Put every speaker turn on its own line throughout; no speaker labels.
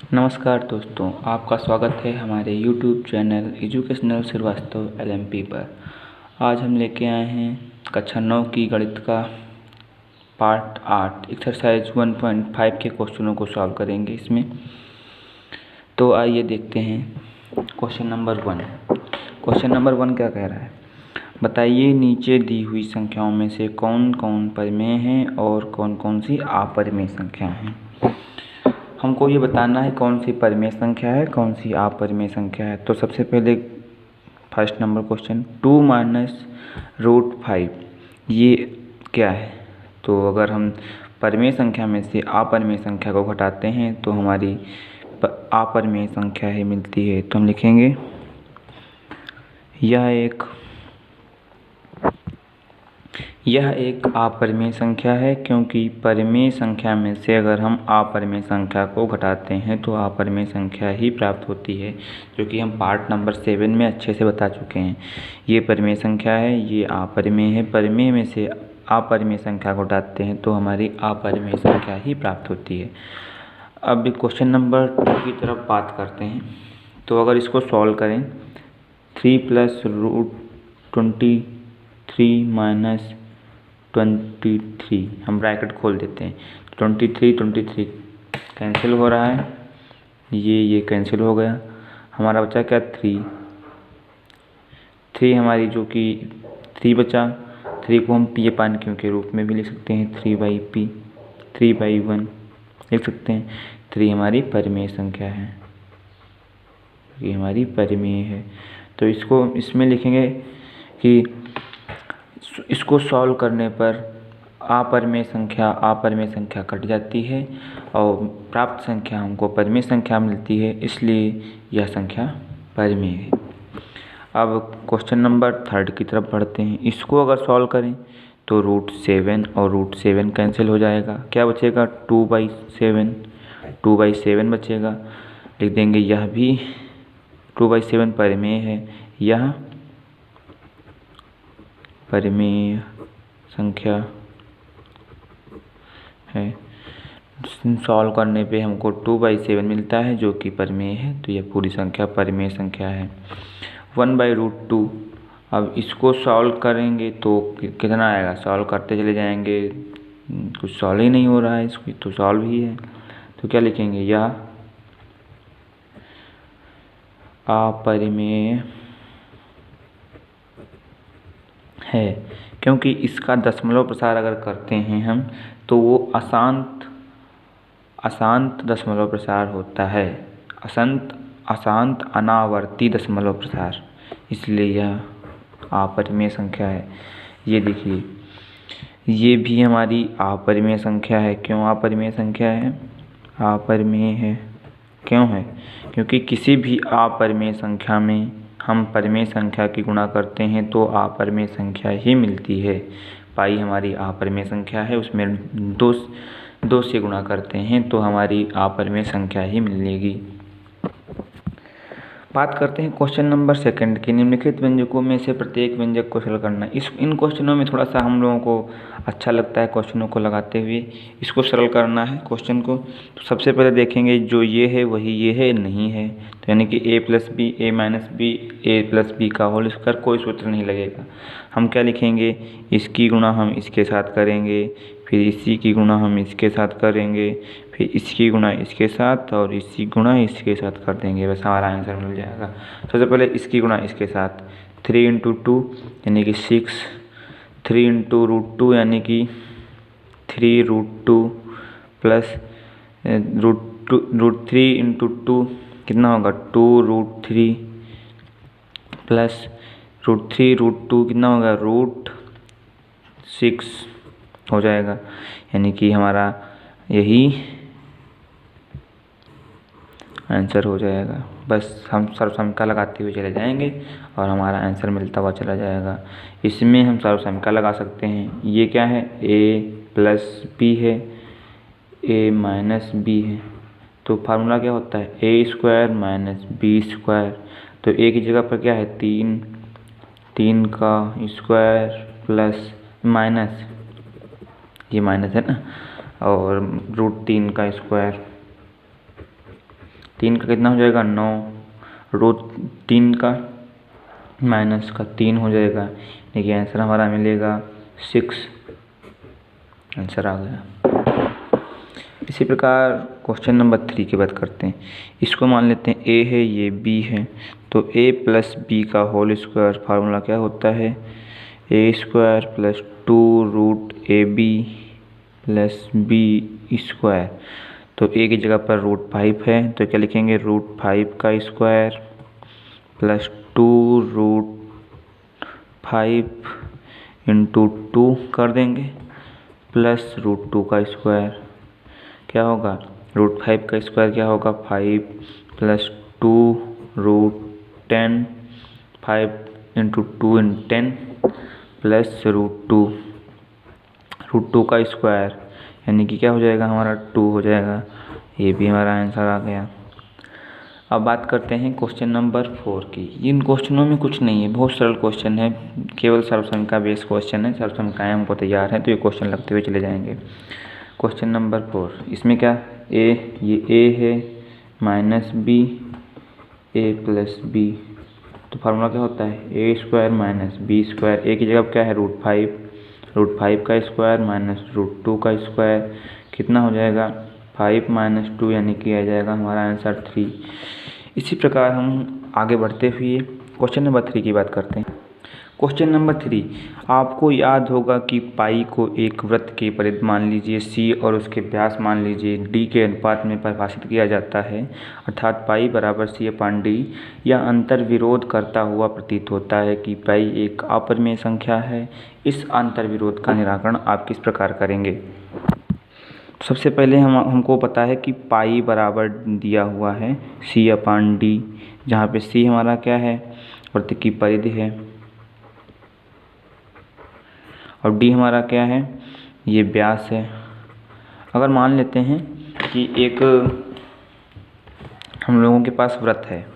नमस्कार दोस्तों, आपका स्वागत है हमारे YouTube channel educational Srivastava LMP पर। आज हम लेके आए हैं कक्षा 9 की गणित का पार्ट 8 एक्सरसाइज 1.5 के क्वेश्चनों को सॉल्व करेंगे इसमें। तो आइए देखते हैं क्वेश्चन नंबर 1। क्वेश्चन नंबर 1 क्या कह रहा है? बताइए नीचे दी हुई संख्याओं में से कौन कौन परिमेय हैं और कौन कौन सी अपरिमेय संख्या हैं। हमको ये बताना है कौन सी परिमेय संख्या है, कौन सी अपरिमेय संख्या है। तो सबसे पहले first number question 2 minus root 5 ये क्या है? तो अगर हम परिमेय संख्या में से अपरिमेय संख्या को घटाते हैं तो हमारी अपरिमेय संख्या ही मिलती है। तो हम लिखेंगे यह एक अपरिमेय संख्या है, क्योंकि परिमेय संख्या में से अगर हम अपरिमेय संख्या को घटाते हैं तो अपरिमेय संख्या ही प्राप्त होती है, जो कि हम पार्ट नंबर 7 में अच्छे से बता चुके हैं। ये परिमेय संख्या है, ये अपरिमेय है। परिमेय में से अपरिमेय संख्या को घटाते हैं तो हमारी अपरिमेय संख्या ही प्राप्त होती है। अब क्वेश्चन नंबर 2 की तरफ बात करते हैं। तो अगर इसको सॉल्व करें 3 प्लस रूट 23 माइनस 23, हम ब्रैकेट खोल देते हैं। 23 कैंसिल हो रहा है, ये कैंसिल हो गया। हमारा बचा क्या? 3 हमारी जो कि 3 बचा। 3 को हम पी पान क्यों के रूप में भी लिख सकते हैं, 3/p 3/1 लिख सकते हैं। 3 हमारी परिमेय संख्या है, ये हमारी परिमेय है। तो इसको इसमें लिखेंगे कि इसको सॉल्व करने पर अपरिमेय संख्या कट जाती है और प्राप्त संख्या हमको परिमेय संख्या मिलती है, इसलिए यह संख्या परिमेय है। अब क्वेश्चन नंबर 3 की तरफ बढ़ते हैं। इसको अगर सॉल्व करें तो रूट 7 और रूट 7 कैंसिल हो जाएगा। क्या बचेगा? 2/7 बचेगा। लिख देंगे यह भी 2/7 परिमेय है, यह परिमेय संख्या है। सॉल्व करने पे हमको 2/7 मिलता है, जो कि परिमेय है। तो यह पूरी संख्या परिमेय संख्या है। 1/√2, अब इसको सॉल्व करेंगे तो कितना आएगा? सॉल्व करते चले जाएंगे, कुछ सॉल्व ही नहीं हो रहा है, इसको तो सॉल्व ही है। तो क्या लिखेंगे? यह अपरिमेय है, क्योंकि इसका दशमलव प्रसार अगर करते हैं हम तो वो अशांत दशमलव प्रसार होता है, अशांत अनावर्ती दशमलव प्रसार, इसलिए यह अपरिमेय संख्या है। ये देखिए, ये भी हमारी अपरिमेय संख्या है। क्यों अपरिमेय संख्या है? अपरिमेय है क्यों है? क्योंकि किसी भी अपरिमेय संख्या में हम परिमेय संख्या की गुणा करते हैं तो अपरिमेय संख्या ही मिलती है। पाई हमारी अपरिमेय संख्या है, उसमें 2 से गुणा करते हैं तो हमारी अपरिमेय संख्या ही मिलेगी। बात करते हैं क्वेश्चन नंबर 2 की। निम्नलिखित व्यंजकों में से प्रत्येक व्यंजक को सरल करना। इन क्वेश्चनों में थोड़ा सा हम लोगों को अच्छा लगता है क्वेश्चनों को लगाते हुए इसको सरल करना है क्वेश्चन को। तो सबसे पहले देखेंगे जो ये है वही ये है, नहीं है, तो यानी कि a + b a - b a + b का होल स्क्वायर, कोई सूत्र नहीं लगेगा। हम क्या लिखेंगे? इसकी गुणा हम इसके साथ करेंगे, फिर इसी की गुणा हम इसके साथ करेंगे, फिर इसकी गुणा इसके साथ और इसकी गुणा इसके साथ कर देंगे, बस हमारा आंसर मिल जाएगा। सबसे पहले इसकी गुणा इसके साथ 3 × 2 यानी कि 6, 3 × √2 यानी कि 3√2 प्लस √3 × 2 कितना होगा? 2√3 प्लस √3√2 कितना होगा? √6 हो जाएगा, यानी कि हमारा यही आंसर हो जाएगा। बस हम सर्वसमीका लगाते हुए चले जाएंगे और हमारा आंसर मिलता हुआ चला जाएगा। इसमें हम सर्वसमीका लगा सकते हैं। ये क्या है? a + b है, a - b है, तो फार्मूला क्या होता है? a² - b²। तो a की जगह पर क्या है? 3 का स्क्वायर प्लस माइनस, ये माइनस है ना, और √3 का स्क्वायर 3 का कितना हो जाएगा 9, रूट 3 का माइनस का 3 हो जाएगा। देखिए आंसर हमारा मिलेगा 6, आंसर आ गया। इसी प्रकार क्वेश्चन नंबर 3 की बात करते हैं। इसको मान लेते हैं a है, ये b है, तो a प्लस बी का होल स्क्वायर फार्मूला क्या होता है, a square plus 2 root A B plus B square. तो a की जगह पर रूट 5 है तो क्या लिखेंगे, रूट 5 का स्क्वायर प्लस 2 रूट 5 इंटू 2 कर देंगे प्लस रूट 2 का स्क्वायर। क्या होगा, रूट 5 का स्क्वायर क्या होगा, 5 प्लस 2 रूट 10, 5 इंटू 2 इन 10 प्लस रूट 2 का स्क्वायर, यानी कि क्या हो जाएगा हमारा 2 हो जाएगा। ये भी हमारा आंसर आ गया। अब बात करते हैं क्वेश्चन नंबर 4 की। इन क्वेश्चनों में कुछ नहीं है, बहुत सरल क्वेश्चन है, केवल सर्वसंख्या बेस्ड क्वेश्चन है। सर्वसंख्याएँ हमको तैयार हैं तो ये क्वेश्चन लगते हुए चले जाएंगे। क्वेश्चन नंबर 4, इसमें क्या ये a है माइनस बी ए प्लस बी, तो फार्मूला क्या होता है ए स्क्वायर माइनस बी स्क्वायर। ए की जगह क्या है रूट 5 का स्क्वायर माइनस रूट 2 का स्क्वायर, कितना हो जाएगा 5 माइनस 2, यानी कि आ जाएगा हमारा आंसर 3। इसी प्रकार हम आगे बढ़ते हुए क्वेश्चन नंबर 3 की बात करते हैं। क्वेश्चन नंबर 3, आपको याद होगा कि पाई को एक वृत्त के परिधि मान लीजिए सी और उसके व्यास मान लीजिए डी के अनुपात में परिभाषित किया जाता है, अर्थात पाई बराबर सी अपान डी। यह अंतर विरोध करता हुआ प्रतीत होता है कि पाई एक अपरिमेय संख्या है। इस अंतर विरोध का निराकरण आप किस प्रकार करेंगे। सबसे पहले हमको पता है कि पाई बराबर दिया हुआ है सी अपान डी, जहाँ पे सी हमारा क्या है, वृत्त की परिधि है, और डी हमारा क्या है, ये व्यास है। अगर मान लेते हैं कि एक हम लोगों के पास वृत्त है,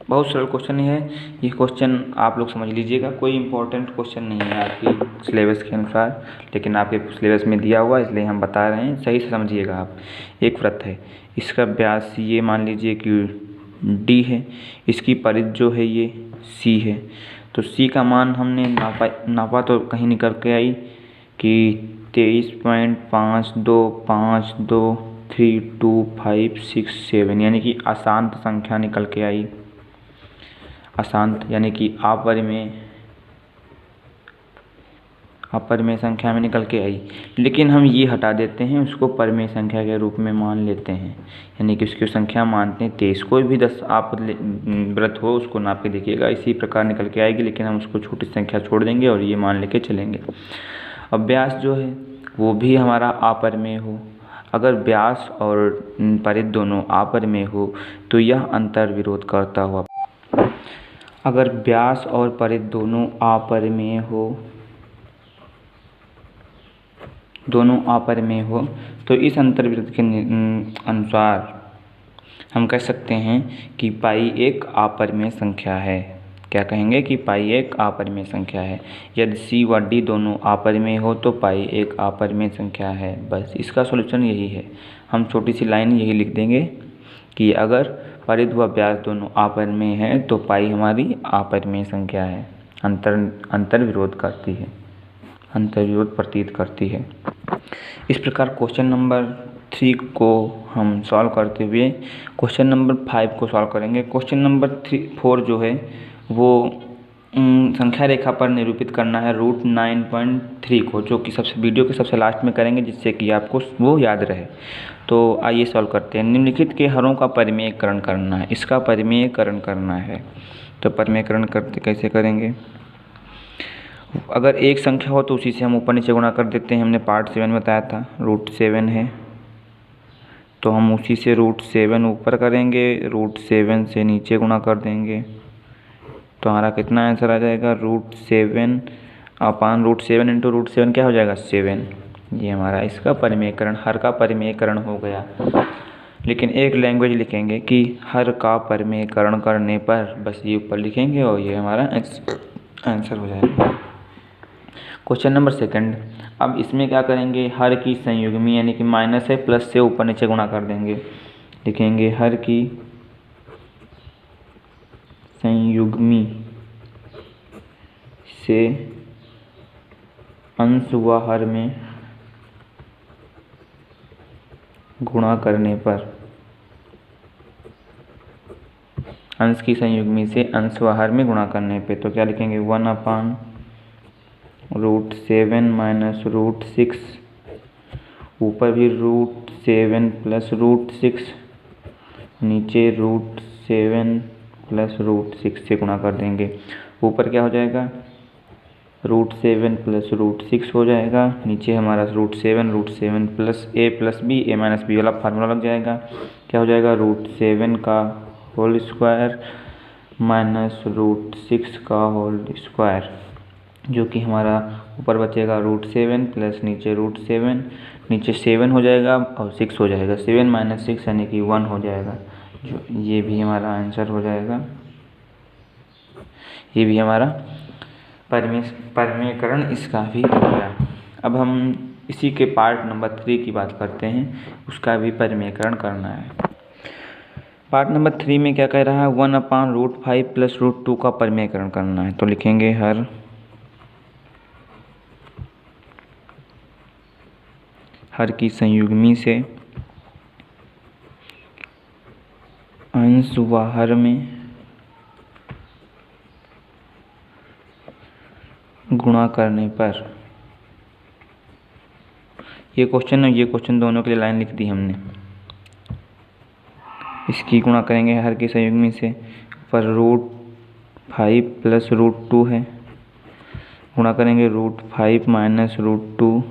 बहुत सरल क्वेश्चन है ये क्वेश्चन, आप लोग समझ लीजिएगा, कोई इम्पोर्टेंट क्वेश्चन नहीं है आपकी सिलेबस के अनुसार, लेकिन आपके सिलेबस में दिया हुआ इसलिए हम बता रहे हैं, सही से समझिएगा आप। एक वृत्त है, इसका व्यास ये मान लीजिए कि डी है, इसकी परिधि जो है ये सी है, तो सी का मान हमने नापा तो कहीं निकल के आई कि 23.52523256 यानी कि अशांत संख्या निकल के आई, अशांत यानी कि अपरिमेय संख्या में निकल के आई। लेकिन हम ये हटा देते हैं, उसको परिमेय संख्या के रूप में मान लेते हैं, यानी कि उसकी संख्या मानते हैं 23। कोई भी 10 आप वृत्त हो उसको नाप के देखिएगा, इसी प्रकार निकल के आएगी, लेकिन हम उसको छोटी संख्या छोड़ देंगे और ये मान लेके चलेंगे। अब व्यास जो है वो भी हमारा अपरिमेय हो, अगर व्यास और परिधि दोनों अपरिमेय हो तो यह अंतर विरोध करता हुआ, अगर व्यास और परिधि दोनों अपरिमेय हो तो इस अंतर विरोध के अनुसार हम कह सकते हैं कि पाई एक अपरिमेय संख्या है। क्या कहेंगे कि पाई एक अपरिमेय संख्या है। यदि सी व डी दोनों अपरिमेय हो तो पाई एक अपरिमेय संख्या है। बस इसका सॉल्यूशन यही है। हम छोटी सी लाइन यही लिख देंगे कि अगर परिधि व व्यास दोनों अपरिमेय है तो पाई हमारी अपरिमेय संख्या है, अंतर विरोध करती है, अंतर विरोध प्रतीत करती है। इस प्रकार क्वेश्चन नंबर 3 को हम सॉल्व करते हुए क्वेश्चन नंबर 5 को सॉल्व करेंगे। क्वेश्चन नंबर 4 जो है वो संख्या रेखा पर निरूपित करना है रूट 9.3 को, जो कि वीडियो के सबसे लास्ट में करेंगे जिससे कि आपको वो याद रहे। तो आइए सॉल्व करते हैं। निम्नलिखित के हरों का परिमेयकरण करना है, इसका परिमेयकरण करना है। तो परिमेयकरण करते कैसे करेंगे, अगर एक संख्या हो तो उसी से हम ऊपर नीचे गुणा कर देते हैं। हमने पार्ट 7 बताया था, रूट 7 है तो हम उसी से रूट 7 ऊपर करेंगे, रूट 7 से नीचे गुणा कर देंगे, तो हमारा कितना आंसर आ जाएगा, root 7 upon root 7 into root 7 क्या हो जाएगा 7। ये हमारा इसका परिमेयकरण, हर का परिमेयकरण हो गया। लेकिन एक लैंग्वेज लिखेंगे कि हर का परिमेयकरण करने पर, बस ये ऊपर लिखेंगे और ये हमारा आंसर हो जाएगा। क्वेश्चन नंबर 2, अब इसमें क्या करेंगे, हर की संयुग्मी यानी कि माइनस है प्लस से ऊपर नीचे गुणा कर देंगे। लिखेंगे हर की संयुग्मी से अंश व हर में गुणा करने पर, अंश की संयुग्मी से अंश व हर में गुणा करने पे तो क्या लिखेंगे 1/√7 माइनस √6, ऊपर भी √7 प्लस √6, नीचे √7 प्लस √6 से गुणा कर देंगे। ऊपर क्या हो जाएगा √7 प्लस √6 हो जाएगा, नीचे हमारा √7 प्लस a माइनस b वाला फार्मूला लग जाएगा। क्या हो जाएगा √7 का होल स्क्वायर माइनस √6 का होल स्क्वायर, जो कि हमारा ऊपर बचेगा √7 प्लस नीचे √7, नीचे 7 हो जाएगा और 6 हो जाएगा, 7 माइनस 6 यानी कि 1 हो जाएगा। जो ये भी हमारा आंसर हो जाएगा। ये भी हमारा परिमेयकरण इसका भी हो गया। अब हम इसी के पार्ट नंबर 3 की बात करते हैं, उसका भी परिमेयकरण करना है। पार्ट नंबर 3 में क्या कह रहा है 1/√5 प्लस √2 का परिमेयकरण करना है। तो लिखेंगे हर की संयुग्मी से अंश व हर में गुणा करने पर, ये क्वेश्चन है, ये क्वेश्चन दोनों के लिए लाइन लिख दी हमने। इसकी गुणा करेंगे हर की संयुग्मी से, पर √5 प्लस √2 है, गुणा करेंगे √5 माइनस √2,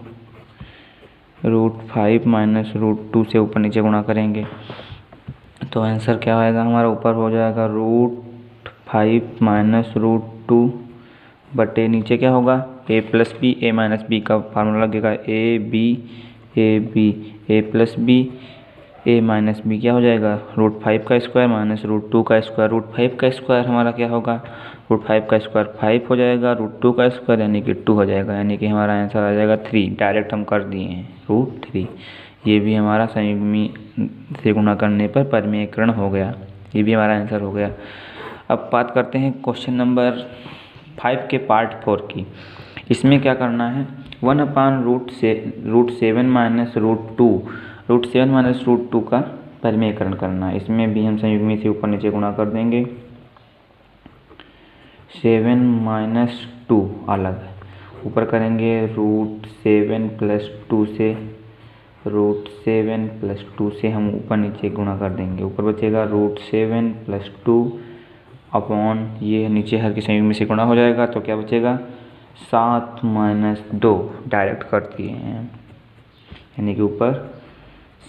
√5 माइनस √2 से ऊपर नीचे गुणा करेंगे तो आंसर क्या आएगा हमारा, ऊपर हो जाएगा √5 माइनस √2 बटे नीचे क्या होगा a plus B, a minus B का फार्मूला लगेगा a plus B, a minus B क्या हो जाएगा √5 का स्क्वायर माइनस √2 का स्क्वायर। √5 का स्क्वायर हमारा क्या होगा, √5 का स्क्वायर 5 हो जाएगा, √2 का स्क्वायर यानी कि 2 हो जाएगा, यानी कि हमारा आंसर आ जाएगा 3। डायरेक्ट हम कर दिए हैं √3। ये भी हमारा संयुग्मी से गुणा करने पर परिमेयकरण हो गया, ये भी हमारा आंसर हो गया। अब बात करते हैं क्वेश्चन नंबर 5 के पार्ट 4 की। इसमें क्या करना है 1/√7 माइनस √2 का परिमेयकरण करना है। इसमें भी हम संयुग्मी से ऊपर नीचे गुणा कर देंगे, 7 माइनस 2 अलग, ऊपर करेंगे √7 प्लस 2 से, √7 प्लस 2 से हम ऊपर नीचे गुणा कर देंगे, ऊपर बचेगा √7 प्लस 2 अपॉन ये नीचे हर की संयुग्मी से गुणा हो जाएगा तो क्या बचेगा 7 माइनस 2, डायरेक्ट कर दिए हैं, यानी कि ऊपर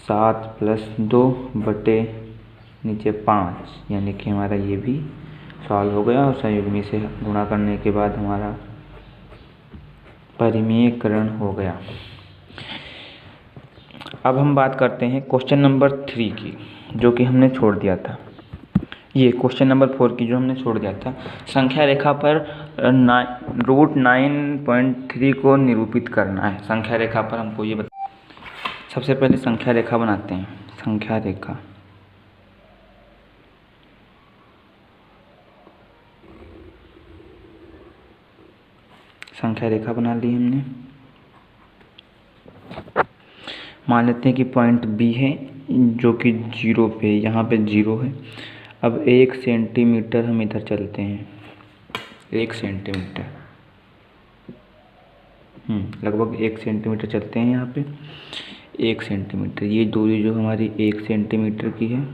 7 प्लस 2 बटे नीचे 5, यानी कि हमारा ये भी सॉल्व हो गया और संयुग्मी से गुणा करने के बाद हमारा परिमेयकरण हो गया। अब हम बात करते हैं क्वेश्चन नंबर 3 की, जो कि हमने छोड़ दिया था। ये क्वेश्चन नंबर 4 की जो हमने छोड़ दिया था, संख्या रेखा पर √9.3 को निरूपित करना है। संख्या रेखा पर हमको ये सबसे पहले संख्या रेखा बनाते हैं। संख्या रेखा बना ली हमने। मान लेते हैं कि पॉइंट बी है जो कि 0 पे, यहाँ पे 0 है। अब 1 सेंटीमीटर हम इधर चलते हैं, 1 सेंटीमीटर, लगभग 1 सेंटीमीटर चलते हैं यहाँ पे, 1 सेंटीमीटर। ये दूरी जो हमारी 1 सेंटीमीटर की है,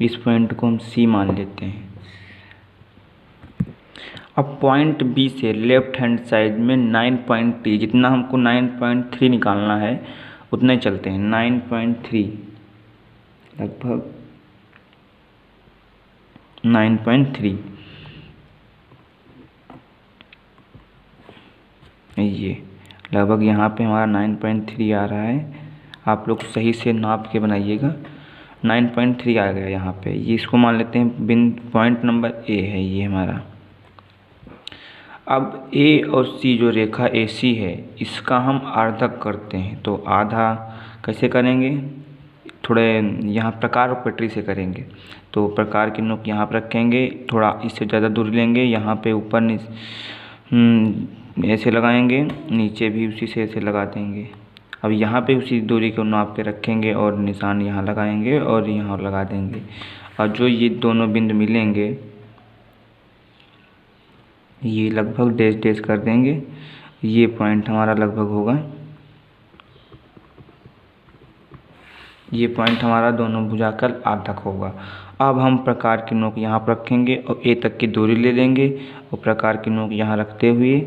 इस पॉइंट को हम सी मान लेते हैं। अब पॉइंट बी से लेफ्ट हैंड साइड में 9.3, जितना हमको 9.3 निकालना है उतना ही चलते हैं, 9.3, लगभग 9.3, ये लगभग यहाँ पे हमारा 9.3 आ रहा है। आप लोग सही से नाप के बनाइएगा, 9.3 आ गया यहाँ पे। ये इसको मान लेते हैं पॉइंट नंबर ए है ये हमारा। अब ए और सी जो रेखा AC है, इसका हम आर्धक करते हैं। तो आधा कैसे करेंगे, थोड़े यहाँ प्रकार पटरी से करेंगे। तो प्रकार की नोक यहाँ पर रखेंगे, थोड़ा इससे ज़्यादा दूरी लेंगे, यहाँ पे ऊपर ऐसे लगाएंगे, नीचे भी उसी से ऐसे लगा देंगे। अब यहाँ पे उसी दूरी को नाप के रखेंगे और निशान यहाँ लगाएंगे और यहाँ लगा देंगे। और जो ये दोनों बिंदु मिलेंगे ये लगभग डैश डैश कर देंगे। ये पॉइंट हमारा लगभग होगा, ये पॉइंट हमारा दोनों भुजा का आधा होगा। अब हम प्रकार की नोक यहाँ पर रखेंगे और ए तक की दूरी ले लेंगे और प्रकार की नोक यहाँ रखते हुए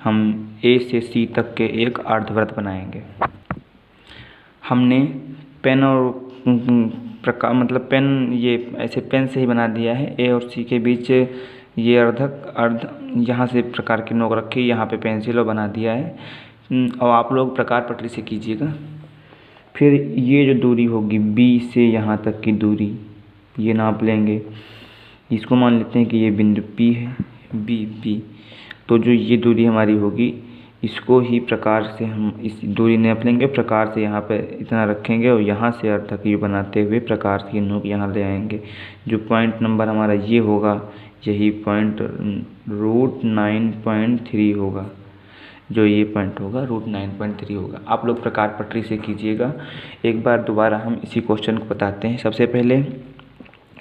हम ए से सी तक के एक अर्धवृत्त बनाएंगे। हमने पेन और प्रकार मतलब पेन, ये ऐसे पेन से ही बना दिया है। ए और सी के बीच ये अर्ध यहाँ से प्रकार की नोक रखी, यहाँ पे पेंसिल और बना दिया है। और आप लोग प्रकार पटरी से कीजिएगा। फिर ये जो दूरी होगी बी से यहाँ तक की दूरी ये नाप लेंगे। इसको मान लेते हैं कि ये बिंदु पी है, बी। तो जो ये दूरी हमारी होगी इसको ही प्रकार से हम इस दूरी नाप लेंगे, प्रकार से यहाँ पे इतना रखेंगे और यहाँ से अर्ध तक ये बनाते हुए प्रकार की नोक यहाँ ले आएंगे। जो पॉइंट नंबर हमारा ये होगा यही पॉइंट √9.3 होगा। जो ये पॉइंट होगा √9.3 होगा। आप लोग प्रकार पटरी से कीजिएगा। एक बार दोबारा हम इसी क्वेश्चन को बताते हैं। सबसे पहले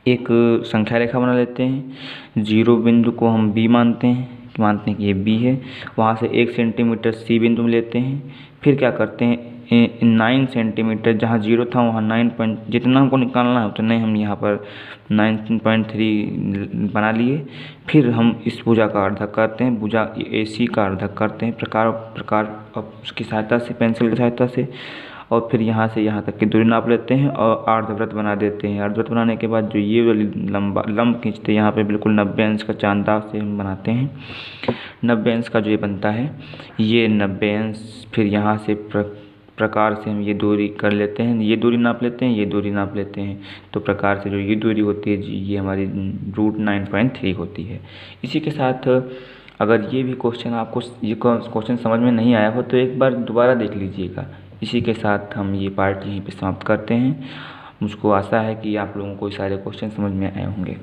एक संख्या रेखा बना लेते हैं। 0 बिंदु को हम बी मानते हैं कि ये बी है। वहाँ से 1 सेंटीमीटर सी बिंदु लेते हैं। फिर क्या करते हैं 9 सेंटीमीटर, जहाँ 0 था वहाँ 9 जितना हमको निकालना है उतना हम यहाँ पर 9.3 बना लिए। फिर हम इस भुजा का अर्धक करते हैं, भुजा ए सी का अर्धक करते हैं प्रकार उसकी सहायता से, पेंसिल की सहायता से। और फिर यहाँ से यहाँ तक की दूरी नाप लेते हैं और अर्धवृत्त बना देते हैं। अर्धवृत्त बनाने के बाद जो ये वाली लंब खींचते हैं यहाँ पे बिल्कुल 90 अंश का चांदा से हम बनाते हैं। 90 अंश का जो ये बनता है ये 90 अंश। फिर यहाँ से प्रकार से हम ये दूरी कर लेते हैं, ये दूरी नाप लेते हैं, ये दूरी नाप लेते हैं। तो प्रकार से जो ये दूरी होती है ये हमारी √9.3 होती है। इसी के साथ अगर ये भी क्वेश्चन आपको ये क्वेश्चन समझ में नहीं आया हो तो एक बार दोबारा देख लीजिएगा। इसी के साथ हम ये पार्ट यहीं पे समाप्त करते हैं। मुझको आशा है कि आप लोगों को सारे क्वेश्चन समझ में आए होंगे।